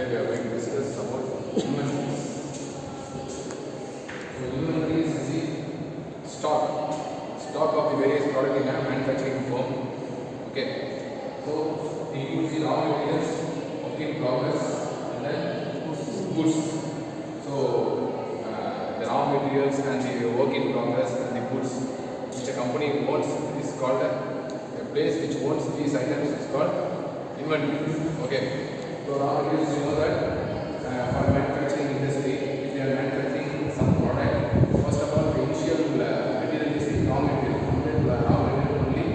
we are going to discuss about inventories. So inventories is the stock of the various product in a manufacturing firm. Okay. So they use the raw materials, work in progress, and then goods. So the raw materials and the work in progress and the goods which a company owns is called a place which owns these items is called inventory. Okay. So raw materials, you know that for manufacturing industry, if they are manufacturing some product, first of all the initial material is the raw material. Compared to raw material only,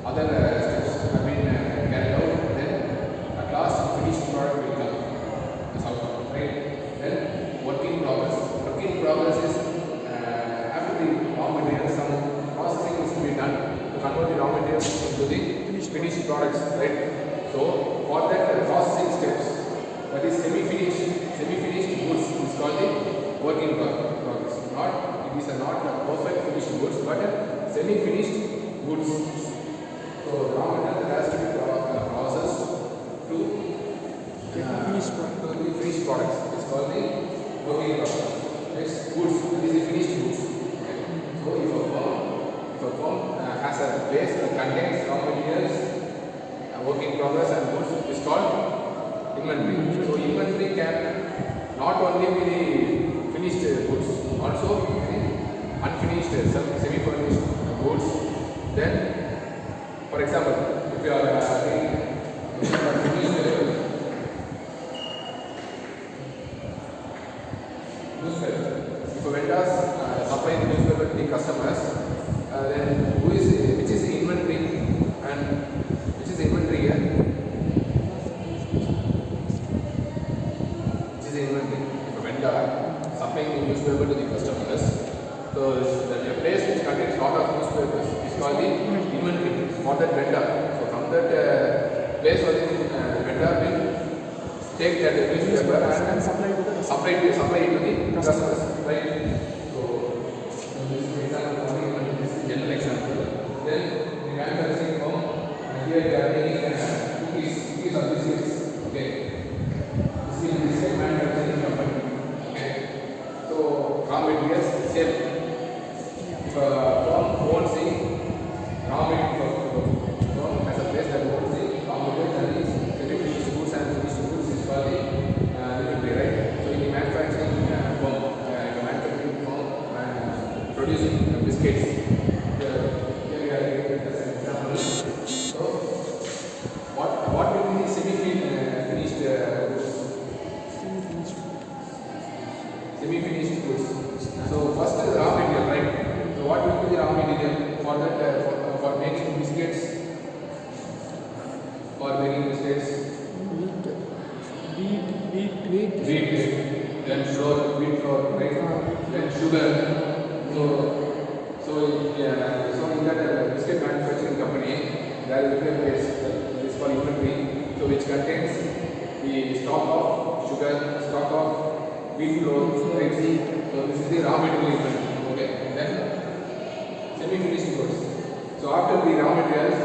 other steps have been carried out. Then at last finished product will come as outcome, right? Then work in progress. Work in progress is after the raw material, some processing is to be done to convert the raw material into the finished products, right? So for that processing steps, that is semi-finished goods is called the work in progress. It is not a perfect finished goods, but a semi-finished goods. So raw material has to be processed to the finished products. It is called the work in progress. Next, goods. That is the finished goods. Okay. So if a firm has a place that contains raw materials, work in progress and goods is called inventory. So inventory can not only be the finished goods, also the unfinished, semi-finished goods. Then, for example, if you are finished newspaper, if a vendors supply the newspaper to the customers, then which is the inventory and inventory here. Which is the inventory. If a vendor supplying the newspaper to the customers, so the place which contains lot of newspapers is called the inventory for that vendor. So from that place where the vendor will take that newspaper and supply it to the customers, right? So this is example for the inventory. This is general example. Then the manufacturing firm. Here we are taking cookies or biscuits. Okay. This is biscuit manufacturing company. Okay. So raw materials same. If a firm owns the raw material, firm has a place that owns the raw materials and is semi-finished goods and finished goods is called the inventory, right? So in the manufacturing firm, producing biscuits. Here we are taking as an example. So, what will be the semi-finished goods? Semi-finished goods. So first is raw material, right? So what will be the raw material for that for making biscuits? For making biscuits, wheat, then flour, wheat flour, right? Then sugar. So in that biscuit manufacturing company, there will be a place that is called inventory, so which contains the stock of sugar, stock of wheat flour, right? So this is the raw material inventory. Okay. Then semi-finished goods. So after the raw materials,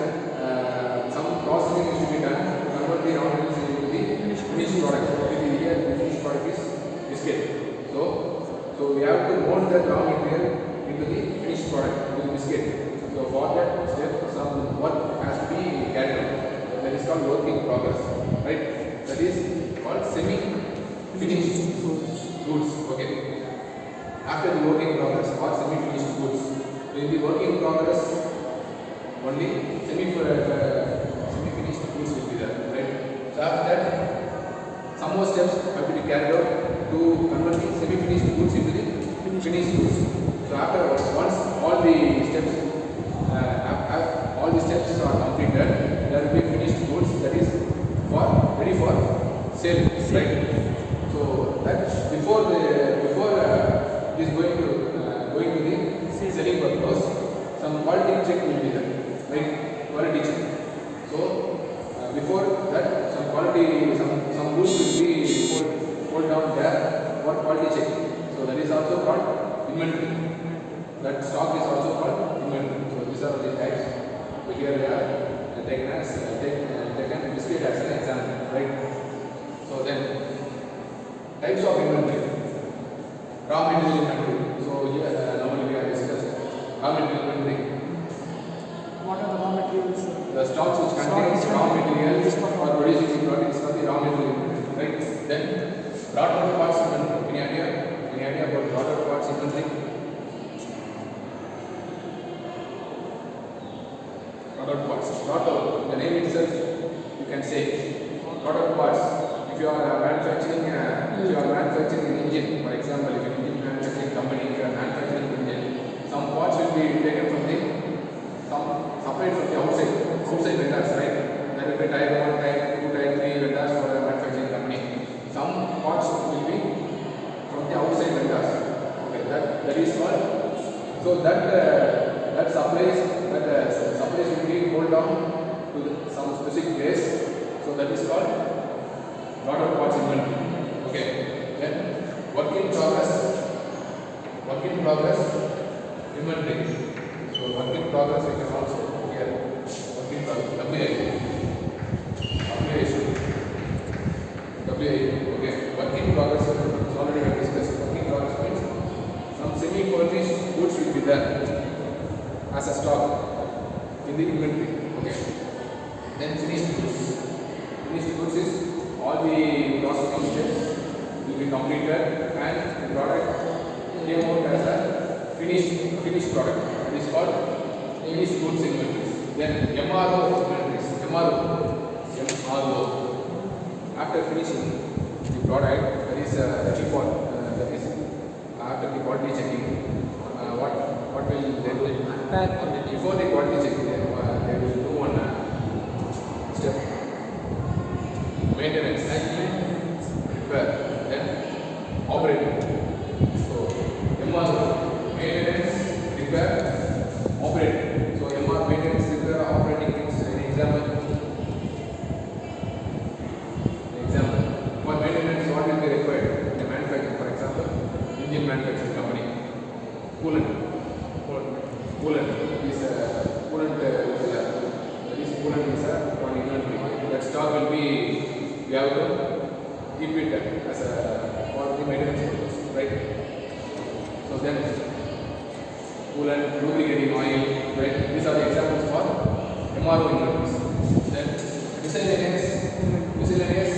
some processing is to be done to convert the raw materials into the finished product. Here the finished product is biscuit. So we have to mold that raw material into the finished product, into the biscuit. So for that step, some work has to be carried out. That is called work in progress, right? That is called semi-finished goods. Okay. After the work in progress or semi-finished goods, in the work in progress, only semi-finished goods will be there, right? So after that, some more steps have to be carried out to convert the semi-finished goods into the finished goods. So after once all the steps are completed, there will be finished goods that is ready for sale, right? So that before it is going to the selling purpose, some quality check will be there, right? Quality check. So before that, some goods will be pulled down there for quality check. So that is also called inventory. That stock is also called inventory. So these are the types. So here we are taken biscuit as an example, right? So then lot of parts. If you are manufacturing an engine, for example, if you are an engine manufacturing company, if you are manufacturing an engine, some parts will be taken from some separate from the outside vendors, right? There will be tier 1, tier 2, tier 3 vendors for a manufacturing company. Some parts will be from the outside vendors. Okay, that is called. So that supplies will be hold down to some specific place. So that is called lot of parts inventory. Okay. Then work in progress inventory. So work in progress we can also here work in progress WI. Okay. Work in progress is already we have discussed. Work in progress means some semi-furnished goods will be there as a stock in the inventory. Okay. Then finished goods. Finished goods is all the processing steps will be completed and the product came out as a finished product. It is called finished goods inventories. Then MRO inventories. MRO. After finishing the product, there is a default. That is after the quality checking. What will they do? Before the quality checking, they will do one step. Maintenance, repair, then operating. So MRO, maintenance, repair, operating. So MR, maintenance, repair, operating means an example. For maintenance, what will be required? The manufacturing, for example, engine manufacturing company, coolant is one inventory. That stock will be, we have to keep it as a for the maintenance purpose, right? So then coolant, lubricating oil, right? These are the examples for MRO inventories. Then miscellaneous